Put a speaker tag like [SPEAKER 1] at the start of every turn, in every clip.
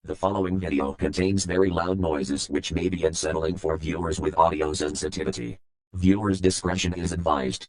[SPEAKER 1] The following video contains very loud noises which may be unsettling for viewers with audio sensitivity. Viewers' discretion is advised.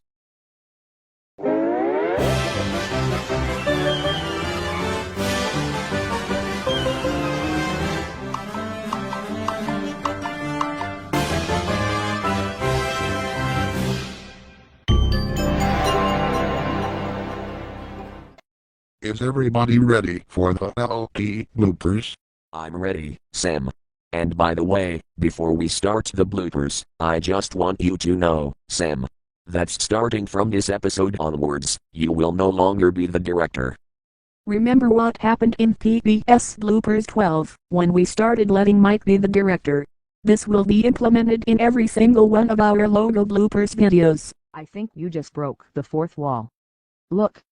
[SPEAKER 2] Is everybody ready for the LP bloopers?
[SPEAKER 1] I'm ready, Sam. And by the way, before we start the bloopers, I just want you to know, Sam, that starting from this episode onwards, you will no longer be the director.
[SPEAKER 3] Remember what happened in PBS Bloopers 12, when we started letting Mike be the director? This will be implemented in every single one of our logo bloopers videos.
[SPEAKER 4] I think you just broke the fourth wall. Look.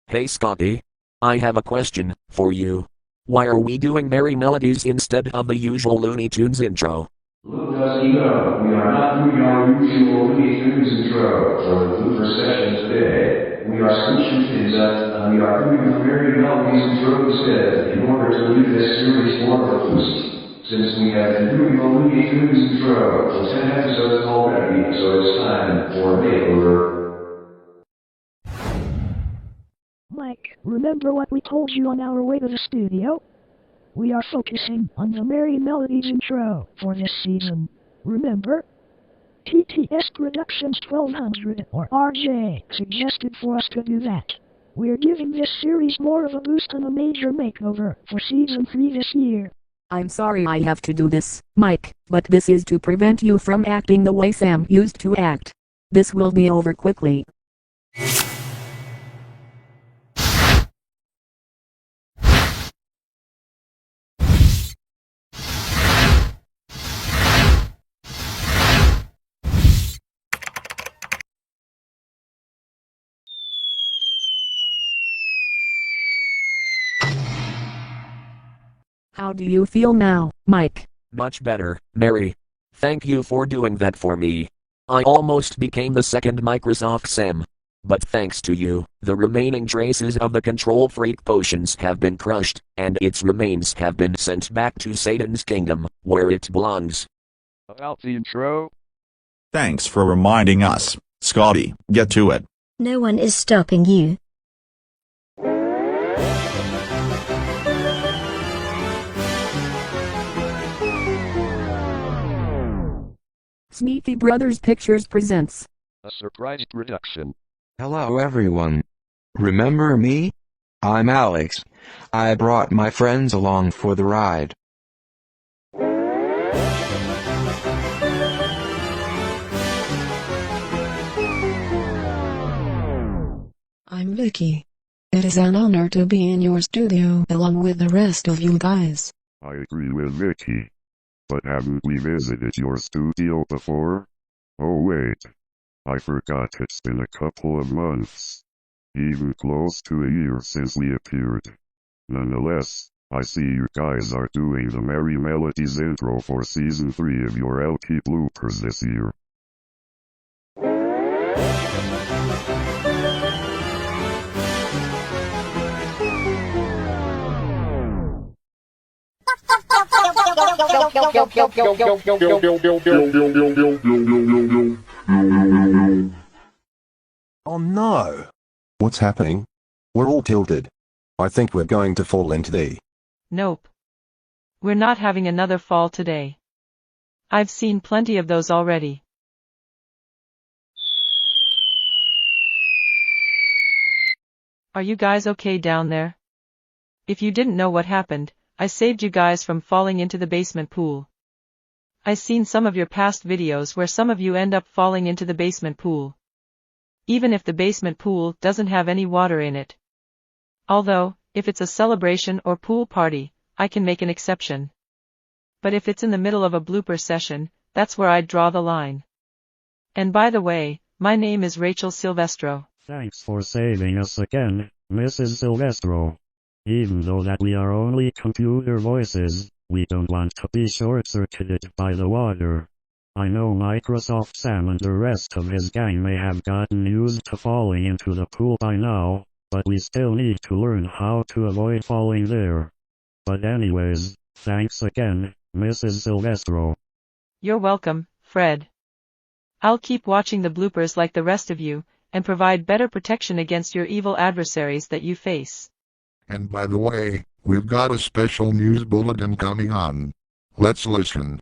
[SPEAKER 1] Hey Scotty, I have a question for you. Why are we doing merry melodies instead of the usual Looney Tunes intro?
[SPEAKER 5] Little does he know, we are not doing our usual Looney Tunes intro for the blooper session today. We are switching things up, and we are doing the merry melodies intro instead, in order to give this series more of a boost. Since we have been doing the Looney Tunes intro for 10 episodes already, so it's time for a makeover.
[SPEAKER 6] Mike, remember what we told you on our way to the studio? We are focusing on the Merry Melodies intro for this season. Remember? TTS Productions 1200 or RJ suggested for us to do that. We're giving this series more of a boost and a major makeover for season 3 this year.
[SPEAKER 3] I'm sorry I have to do this, Mike, but this is to prevent you from acting the way Sam used to act. This will be over quickly. How do you feel now, Mike?
[SPEAKER 1] Much better, Mary. Thank you for doing that for me. I almost became the second Microsoft Sam. But thanks to you, the remaining traces of the control freak potions have been crushed, and its remains have been sent back to Satan's kingdom, where it belongs.
[SPEAKER 7] About the intro?
[SPEAKER 8] Thanks for reminding us, Scotty. Get to it.
[SPEAKER 9] No one is stopping you.
[SPEAKER 3] Sneaky Brothers Pictures presents
[SPEAKER 7] A surprise production.
[SPEAKER 10] Hello everyone. Remember me? I'm Alex. I brought my friends along for the ride.
[SPEAKER 11] I'm Vicky. It is an honor to be in your studio along with the rest of you guys.
[SPEAKER 7] I agree with Vicky. But haven't we visited your studio before? Oh wait. I forgot it's been a couple of months. Even close to a year since we appeared. Nonetheless, I see you guys are doing the Merry Melodies intro for season 3 of your LP bloopers this year.
[SPEAKER 2] Oh no! What's happening? We're all tilted. I think we're going to fall into the...
[SPEAKER 12] Nope. We're not having another fall today. I've seen plenty of those already. Are you guys okay down there? If you didn't know what happened, I saved you guys from falling into the basement pool. I've seen some of your past videos where some of you end up falling into the basement pool. Even if the basement pool doesn't have any water in it. Although, if it's a celebration or pool party, I can make an exception. But if it's in the middle of a blooper session, that's where I'd draw the line. And by the way, my name is Rachel Silvestro.
[SPEAKER 13] Thanks for saving us again. Mrs. Silvestro. Even though that we are only computer voices, we don't want to be short-circuited by the water. I know Microsoft Sam and the rest of his gang may have gotten used to falling into the pool by now, but we still need to learn how to avoid falling there. But anyways, thanks again, Mrs. Silvestro.
[SPEAKER 12] You're welcome, Fred. I'll keep watching the bloopers like the rest of you, and provide better protection against your evil adversaries that you face.
[SPEAKER 14] And by the way, we've got a special news bulletin coming on. Let's listen.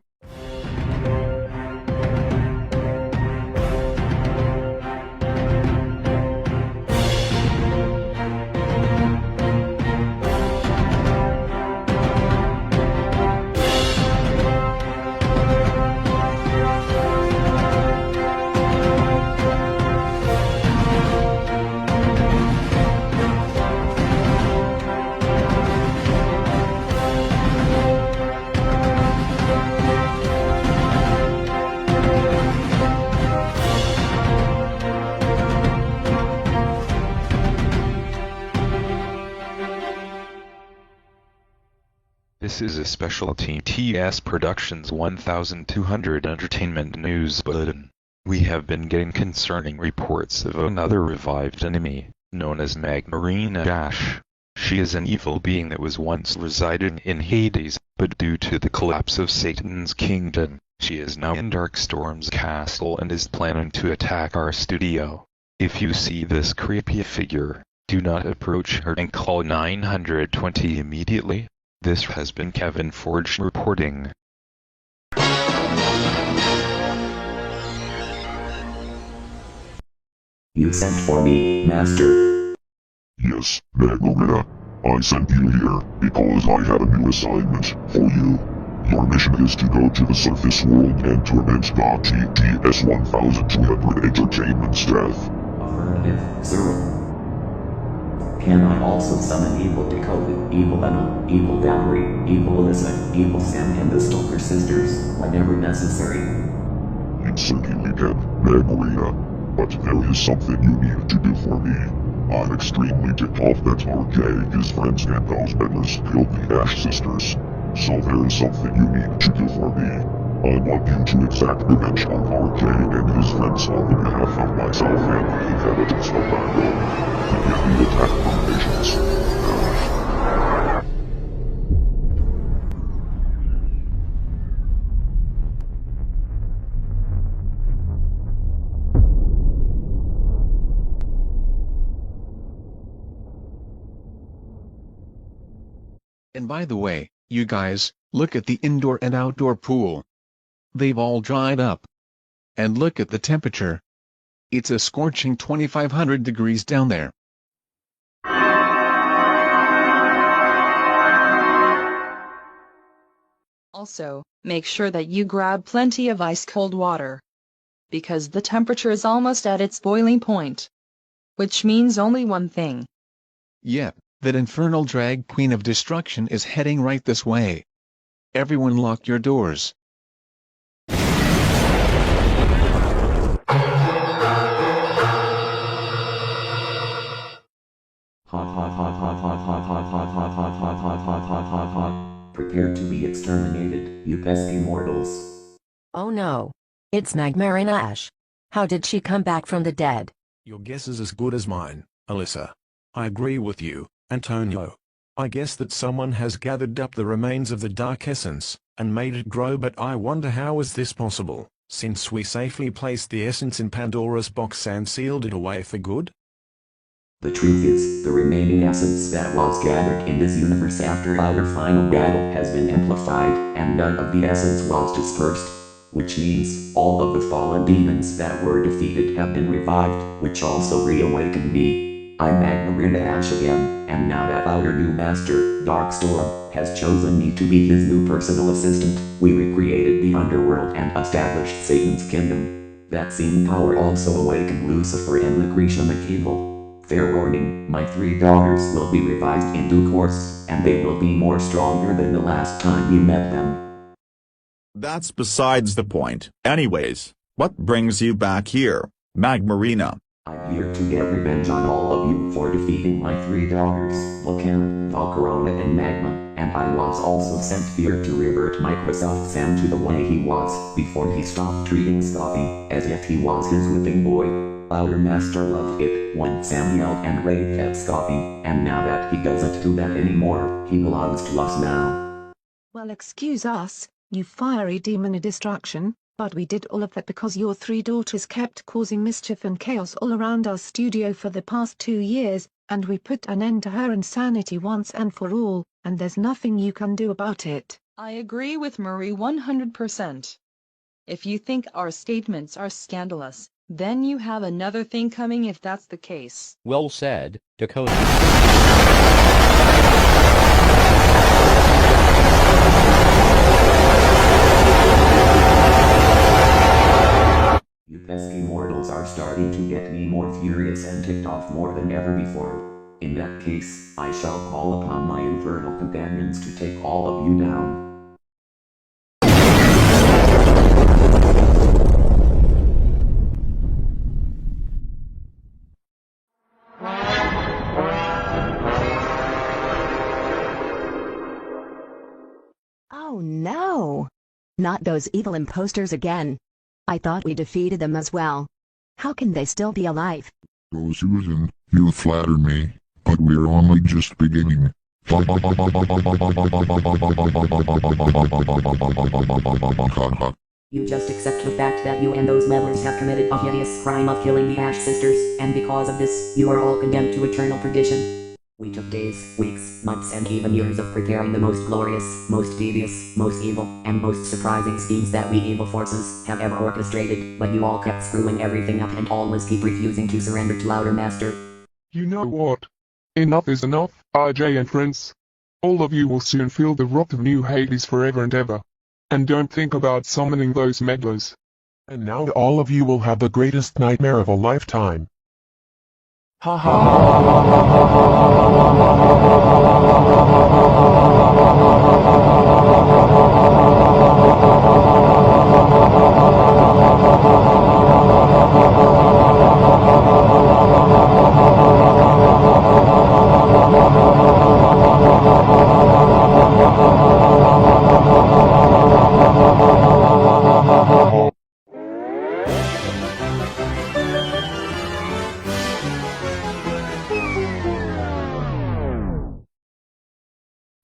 [SPEAKER 15] This is a special TTS Productions 1200 Entertainment News Bulletin. We have been getting concerning reports of another revived enemy, known as Magmarina Dash. She is an evil being that was once residing in Hades, but due to the collapse of Satan's kingdom, she is now in Darkstorm's castle and is planning to attack our studio. If you see this creepy figure, do not approach her and call 920 immediately. This has been Kevin Forge reporting.
[SPEAKER 16] You sent for me, Master.
[SPEAKER 17] Yes, Magmarina. I sent you here because I have a new assignment for you. Your mission is to go to the surface world and torment the TTS 1200 entertainment staff.
[SPEAKER 16] Affirmative, sir. Can I also summon Evil Dakota, Evil Emma, Evil Valerie, Evil Alyssa, Evil Sam and the Stalker Sisters, whenever necessary?
[SPEAKER 17] You certainly can, Magmarina, but there is something you need to do for me. I'm extremely ticked off that RJ, his friends and those meddlers killed the Ash Sisters. So there is something you need to do for me. I want you to exact revenge on RJ and his friends on the behalf of myself and the inhabitants of Baghdad. To give me attack formations.
[SPEAKER 18] And by the way, you guys, look at the indoor and outdoor pool. They've all dried up. And look at the temperature. It's a scorching 2500 degrees down there.
[SPEAKER 19] Also, make sure that you grab plenty of ice-cold water. Because the temperature is almost at its boiling point. Which means only one thing.
[SPEAKER 18] Yep, that infernal drag queen of destruction is heading right this way. Everyone lock your doors.
[SPEAKER 16] Prepare to be exterminated, you pesky mortals.
[SPEAKER 20] Oh no. It's Magmarina Ash. How did she come back from the dead?
[SPEAKER 21] Your guess is as good as mine, Alyssa. I agree with you, Antonio. I guess that someone has gathered up the remains of the Dark Essence, and made it grow, but I wonder how is this possible, since we safely placed the essence in Pandora's box and sealed it away for good?
[SPEAKER 16] The truth is, the remaining essence that was gathered in this universe after our final battle has been amplified, and none of the essence was dispersed. Which means, all of the fallen demons that were defeated have been revived, which also reawakened me. I'm Magmarina Ash again, and now that our new master, Darkstorm, has chosen me to be his new personal assistant, we recreated the underworld and established Satan's kingdom. That same power also awakened Lucifer and Lucretia McEvil. Fair warning, my 3 daughters will be revived in due course, and they will be more stronger than the last time you met them.
[SPEAKER 8] That's besides the point. Anyways, what brings you back here, Magmarina?
[SPEAKER 16] I'm here to get revenge on all of you for defeating my 3 daughters, Volcano, Volcarona and Magma, and I was also sent here to revert Microsoft Sam to the way he was before he stopped treating Scotty as if he was his whipping boy. Our master loved it when Sam yelled and raved at Scotty, and now that he doesn't do that anymore, he belongs to us now.
[SPEAKER 4] Well, excuse us, you fiery demon of destruction, but we did all of that because your 3 daughters kept causing mischief and chaos all around our studio for the past 2 years, and we put an end to her insanity once and for all, and there's nothing you can do about it.
[SPEAKER 19] I agree with Marie 100%. If you think our statements are scandalous, then you have another thing coming if that's the case.
[SPEAKER 22] Well said, Dakota.
[SPEAKER 16] You pesky mortals are starting to get me more furious and ticked off more than ever before. In that case, I shall call upon my infernal companions to take all of you down.
[SPEAKER 23] Oh no! Not those evil imposters again. I thought we defeated them as well. How can they still be alive?
[SPEAKER 17] Oh Susan, you flatter me, but we're only just beginning.
[SPEAKER 3] You just accept the fact that you and those meddlers have committed a hideous crime of killing the Ash sisters, and because of this, you are all condemned to eternal perdition. We took days, weeks, months and even years of preparing the most glorious, most devious, most evil, and most surprising schemes that we evil forces have ever orchestrated, but you all kept screwing everything up and always keep refusing to surrender to our master.
[SPEAKER 24] You know what? Enough is enough, RJ and friends. All of you will soon feel the wrath of New Hades forever and ever. And don't think about summoning those meddlers.
[SPEAKER 25] And now all of you will have the greatest nightmare of a lifetime.
[SPEAKER 23] Ha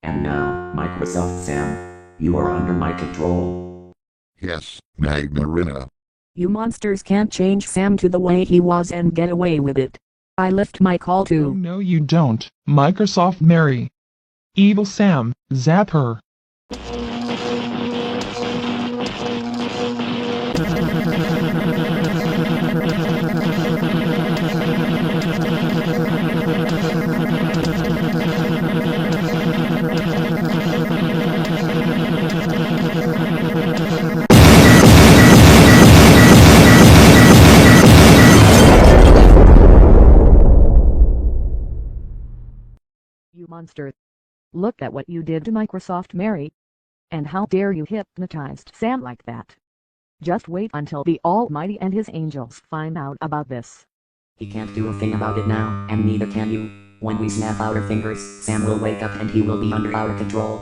[SPEAKER 16] And now, Microsoft Sam, you are under my control.
[SPEAKER 14] Yes, Magmarina.
[SPEAKER 3] You monsters can't change Sam to the way he was and get away with it. I lift my call to...
[SPEAKER 26] Oh, no you don't, Microsoft Mary. Evil Sam, zap her.
[SPEAKER 3] You monster. Look at what you did to Microsoft Mary. And how dare you hypnotized Sam like that. Just wait until the Almighty and his angels find out about this.
[SPEAKER 16] He can't do a thing about it now, and neither can you. When we snap our fingers, Sam will wake up and he will be under our control.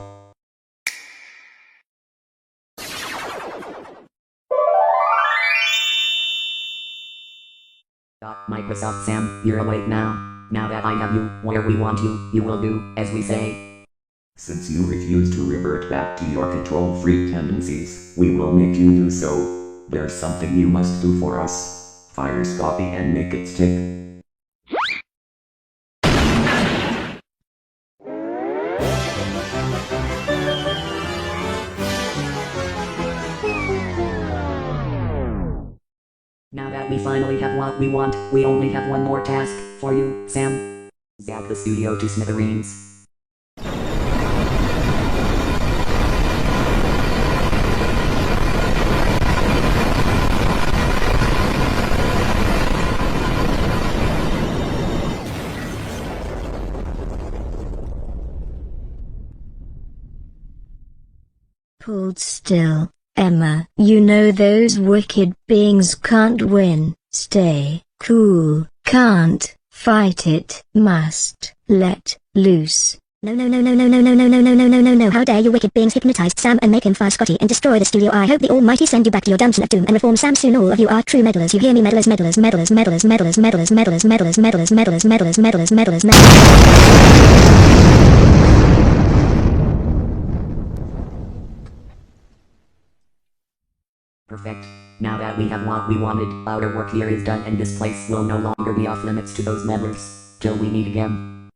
[SPEAKER 16] Microsoft Sam, you're awake now. Now that I have you where we want you, you will do as we say. Since you refuse to revert back to your control freak tendencies, we will make you do so. There's something you must do for us. Fire Scotty and make it stick. Now that we finally have what we want, we only have one more task for you, Sam. Zap the studio to smithereens.
[SPEAKER 9] Hold still, Emma. You know those wicked beings can't win. Stay cool. Can't fight it. Must let loose. No, no, no, no, no, no, no, no, no, no, no, no, no, no. How dare you wicked beings hypnotize Sam and make him fire Scotty and destroy the studio. I hope the Almighty send you back to your dungeon of doom and reform Sam soon. All of you are true meddlers. You hear me, meddlers, meddlers, meddlers, meddlers, meddlers, meddlers, meddlers, meddlers, meddlers, meddlers, meddlers, meddlers, meddlers,
[SPEAKER 3] Perfect. Now that we have what we wanted, our work here is done and this place will no longer be off limits to those meddlers. Till we meet again.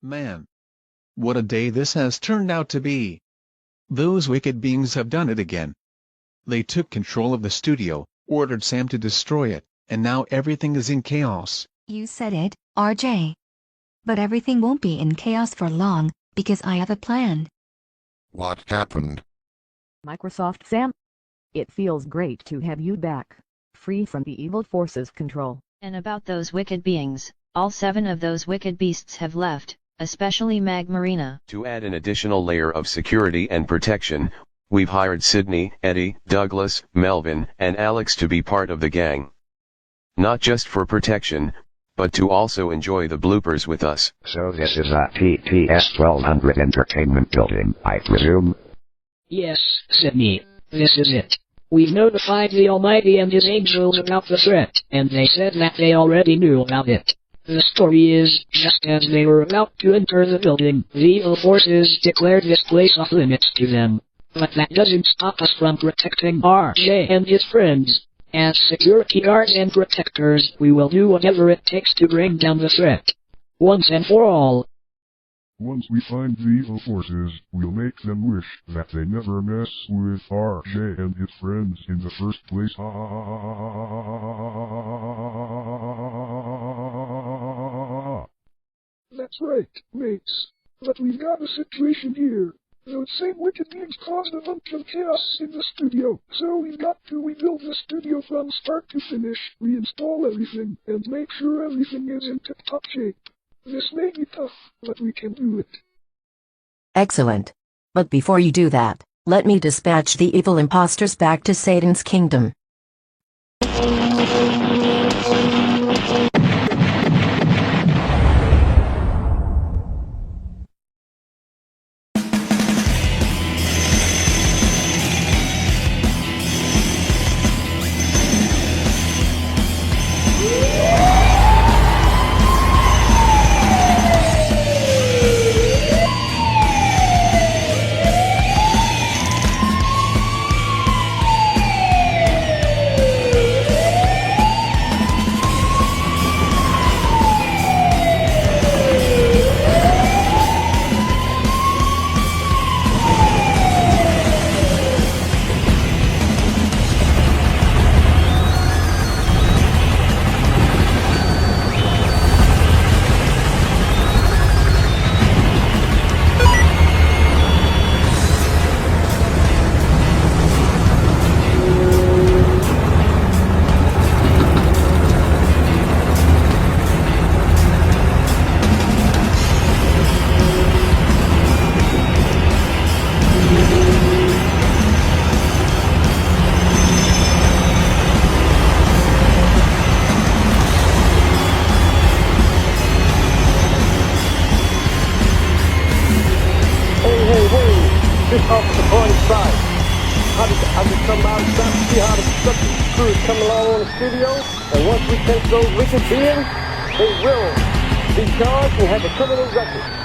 [SPEAKER 18] Man. What a day this has turned out to be. Those wicked beings have done it again. They took control of the studio, ordered Sam to destroy it, and now everything is in chaos.
[SPEAKER 1] You said it, RJ. But everything won't be in chaos for long, because I have a plan.
[SPEAKER 14] What happened?
[SPEAKER 5] Microsoft Sam. It feels great to have you back, free from the evil forces' control.
[SPEAKER 6] And about those wicked beings, all 7 of those wicked beasts have left, especially Mag Marina.
[SPEAKER 10] To add an additional layer of security and protection, we've hired Sydney, Eddie, Douglas, Melvin, and Alex to be part of the gang. Not just for protection, but to also enjoy the bloopers with us.
[SPEAKER 11] So this is a TTS 1200 entertainment building, I presume?
[SPEAKER 22] Yes, Sydney, this is it. We've notified the Almighty and his angels about the threat, and they said that they already knew about it. The story is, just as they were about to enter the building, the evil forces declared this place off limits to them. But that doesn't stop us from protecting RJ and his friends. As security guards and protectors, we will do whatever it takes to bring down the threat. Once and for all.
[SPEAKER 17] Once we find the evil forces, we'll make them wish that they never mess with RJ and his friends in the first place.
[SPEAKER 27] That's right, mates. But we've got a situation here. Those same wicked beings caused a bunch of chaos in the studio, so we've got to rebuild the studio from start to finish, reinstall everything, and make sure everything is in tip-top shape. This may be tough, but we can do it.
[SPEAKER 20] Excellent. But before you do that, let me dispatch the evil imposters back to Satan's kingdom.
[SPEAKER 28] Just off the point side. I just come out and stop to see how the construction crew is coming along on the studio. And once we take those wicked beings, they will be charged and have a criminal record.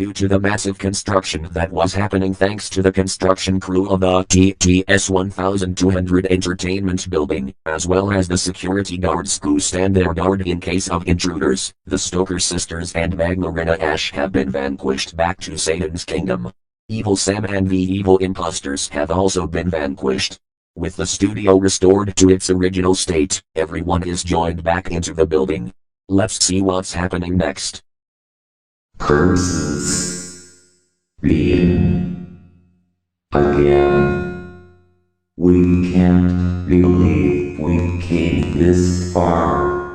[SPEAKER 2] due to the massive construction that was happening thanks to the construction crew of the TTS 1200 entertainment building, as well as the security guards who stand their guard in case of intruders. The Stoker sisters and Magmarina Ash have been vanquished back to Satan's kingdom. Evil Sam and the evil imposters have also been vanquished. With the studio restored to its original state, everyone is joined back into the building. Let's see what's happening next.
[SPEAKER 16] Curses. Begin. Again. We can't believe we came this far.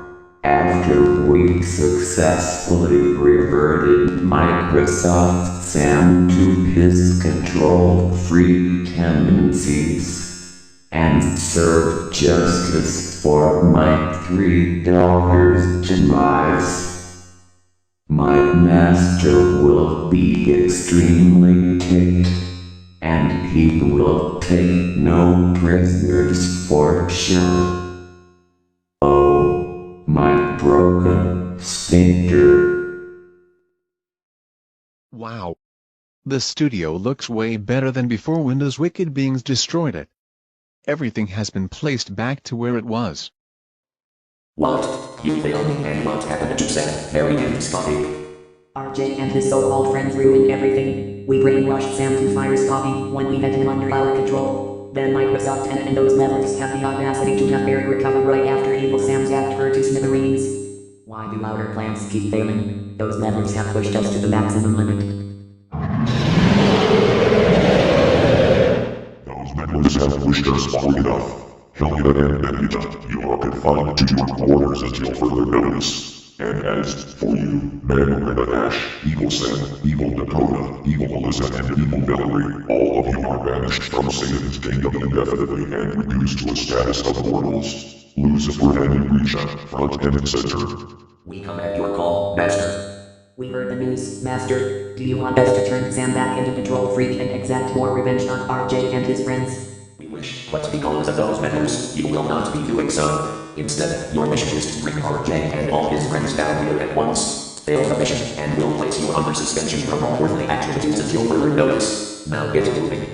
[SPEAKER 16] After we successfully reverted Microsoft Sam to his control-freak tendencies and served justice for my 3 daughters' demise, my master will be extremely ticked, and he will take no prisoners for sure. Oh, my broken sphincter.
[SPEAKER 18] Wow. The studio looks way better than before when those wicked beings destroyed it. Everything has been placed back to where it was.
[SPEAKER 3] What? You failed me, and what happened to Sam, Harry, and Scotty? RJ and his so-called friends ruined everything. We brainwashed Sam to fire Scotty when we had him under our control. Then Microsoft and those members have the audacity to have Harry recover right after evil Sam zapped her to smithereens. Why do our plans keep failing? Those members have pushed us to the maximum limit.
[SPEAKER 17] Those members have pushed us far enough. Helena and Benita, you are confined to your quarters until further notice. And as for you, Magmarina Ash, Evil Sam, Evil Dakota, Evil Melissa, and Evil Valerie, all of you are banished from Satan's kingdom indefinitely and reduced to a status of mortals. Lucifer and Lucretia, front and center.
[SPEAKER 3] We come at your call, Master. We heard the news, Master. Do you want us to turn Sam back into control freak and exact more revenge on RJ and his friends?
[SPEAKER 2] We wish, but because of those members, you will not be doing so. Instead, your mission is to bring RJ and all his friends down here at once. Fail the mission, and we'll place you under suspension from all worldly activities until further notice. Now get moving.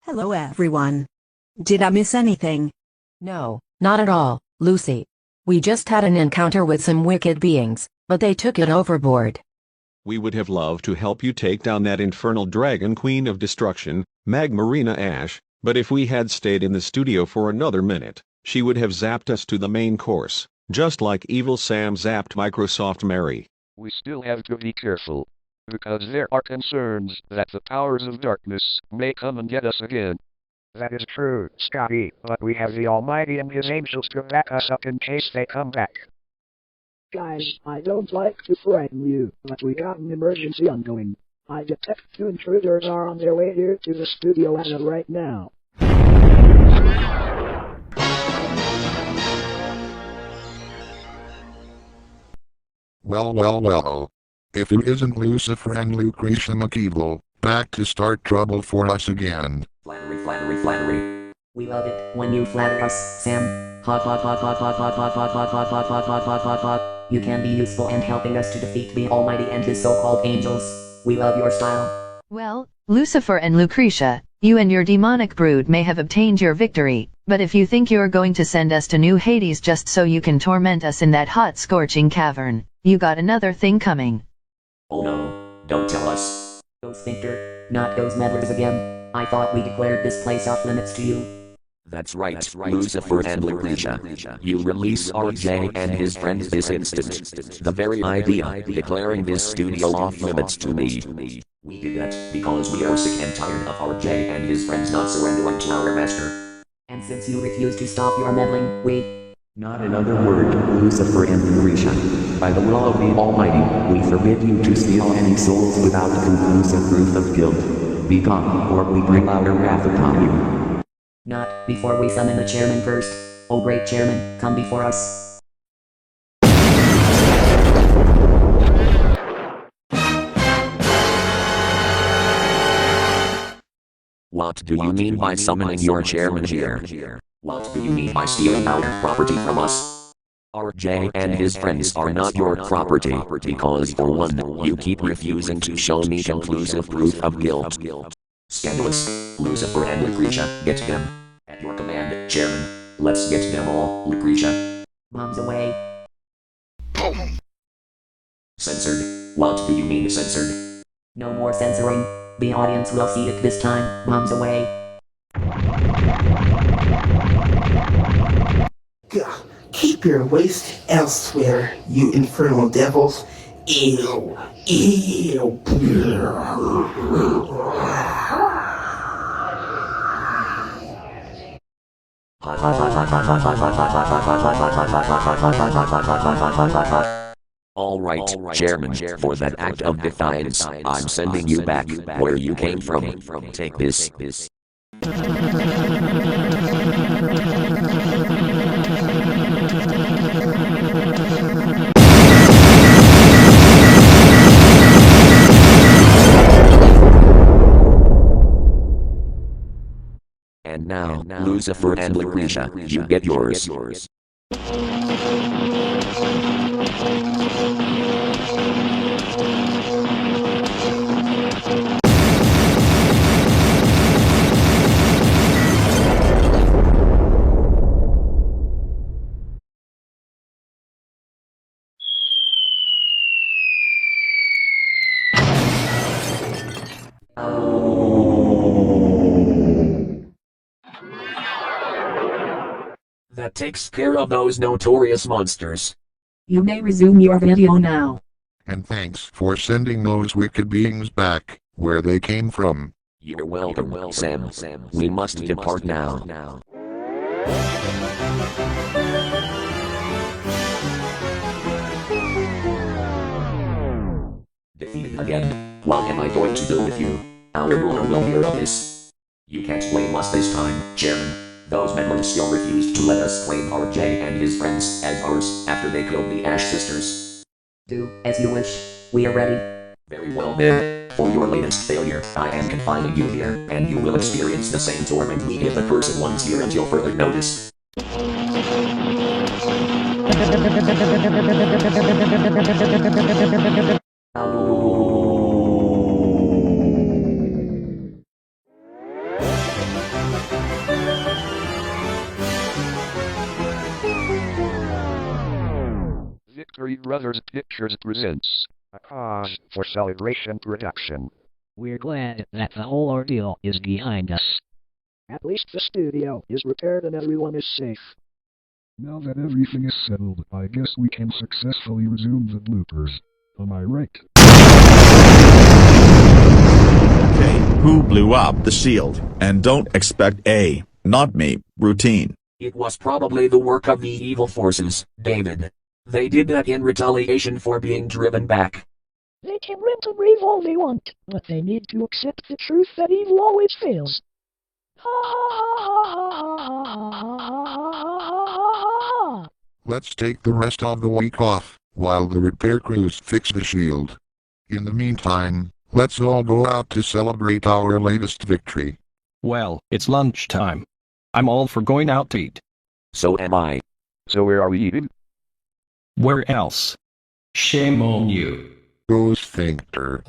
[SPEAKER 4] Hello everyone. Did I miss anything?
[SPEAKER 20] No, not at all, Lucy. We just had an encounter with some wicked beings, but they took it overboard.
[SPEAKER 7] We would have loved to help you take down that infernal dragon queen of destruction, Magmarina Ash, but if we had stayed in the studio for another minute, she would have zapped us to the main course, just like Evil Sam zapped Microsoft Mary.
[SPEAKER 8] We still have to be careful, because there are concerns that the powers of darkness may come and get us again.
[SPEAKER 12] That is true, Scotty, but we have the Almighty and his angels to back us up in case they come back.
[SPEAKER 27] Guys, I don't like to frighten you, but we got an emergency ongoing. I detect 2 intruders are on their way here to the studio as of right now.
[SPEAKER 14] Well. If it isn't Lucifer and Lucretia McEvil, back to start trouble for us again.
[SPEAKER 3] Flattery. We love it when you flatter us, Sam. Hot. You can be useful in helping us to defeat the Almighty and his so-called angels. We love your style.
[SPEAKER 13] Well, Lucifer and Lucretia, you and your demonic brood may have obtained your victory, but if you think you're going to send us to New Hades just so you can torment us in that hot scorching cavern, you got another thing coming.
[SPEAKER 3] Oh no, don't tell us. Those sphincter, not those members again. I thought we declared this place off limits to you.
[SPEAKER 2] That's right, Lucifer and Lucretia. You release RJ and his friends this instant. The very idea, declaring this studio off limits to me.
[SPEAKER 3] We did that because we are sick and tired of RJ and his friends not surrendering to our master. And since you refuse to stop your meddling, we...
[SPEAKER 16] Not another word, Lucifer and Lucretia. By the will of the Almighty, we forbid you to steal any souls without conclusive proof of guilt. Be gone, or we bring our wrath upon you.
[SPEAKER 3] Not before we summon the chairman first. Oh great chairman, come before us.
[SPEAKER 2] What do you mean by summoning your chairman here? What do you mean by stealing our property from us? RJ and his friends are not your property because for one, you keep refusing to show me conclusive proof of guilt. Scandalous. Lucifer and Lucretia, get them. At your command, Chairman. Let's get them all, Lucretia.
[SPEAKER 3] Mom's away.
[SPEAKER 2] Censored. What do you mean censored?
[SPEAKER 3] No more censoring. The audience will see it this time. Mom's away.
[SPEAKER 9] Gah, keep your waste elsewhere, you infernal devils. Ew. Ew.
[SPEAKER 2] All right, Chairman, for that act of defiance, I'm sending you back where you came from. Take this. And now, Lucifer and Lucretia, you get yours. That takes care of those notorious monsters.
[SPEAKER 4] You may resume your video now.
[SPEAKER 14] And thanks for sending those wicked beings back where they came from.
[SPEAKER 2] You're welcome, Sam. We must depart now. Defeated again. What am I going to do with you? Our ruler will hear of this. You can't blame us this time, Chairman. Those members still refused to let us claim RJ and his friends as ours after they killed the Ash sisters.
[SPEAKER 3] Do as you wish. We are ready.
[SPEAKER 2] Very well then. For your latest failure, I am confining you here, and you will experience the same torment we give the person once here until further notice.
[SPEAKER 8] Victory Brothers Pictures presents
[SPEAKER 12] a cause for celebration production.
[SPEAKER 22] We're glad that the whole ordeal is behind us.
[SPEAKER 27] At least the studio is repaired and everyone is safe. Now that everything is settled, I guess we can successfully resume the bloopers. Am I right?
[SPEAKER 15] Okay, who blew up the shield? And don't expect a, not me, routine.
[SPEAKER 2] It was probably the work of the evil forces, David. They did that in retaliation for being driven back.
[SPEAKER 22] They can rent and rave all they want, but they need to accept the truth that evil always fails.
[SPEAKER 14] Let's take the rest of the week off, while the repair crews fix the shield. In the meantime, let's all go out to celebrate our latest victory.
[SPEAKER 19] Well, it's lunchtime. I'm all for going out to eat.
[SPEAKER 2] So am I.
[SPEAKER 8] So where are we eating?
[SPEAKER 19] Where else? Shame on you.
[SPEAKER 14] Go Sphincter.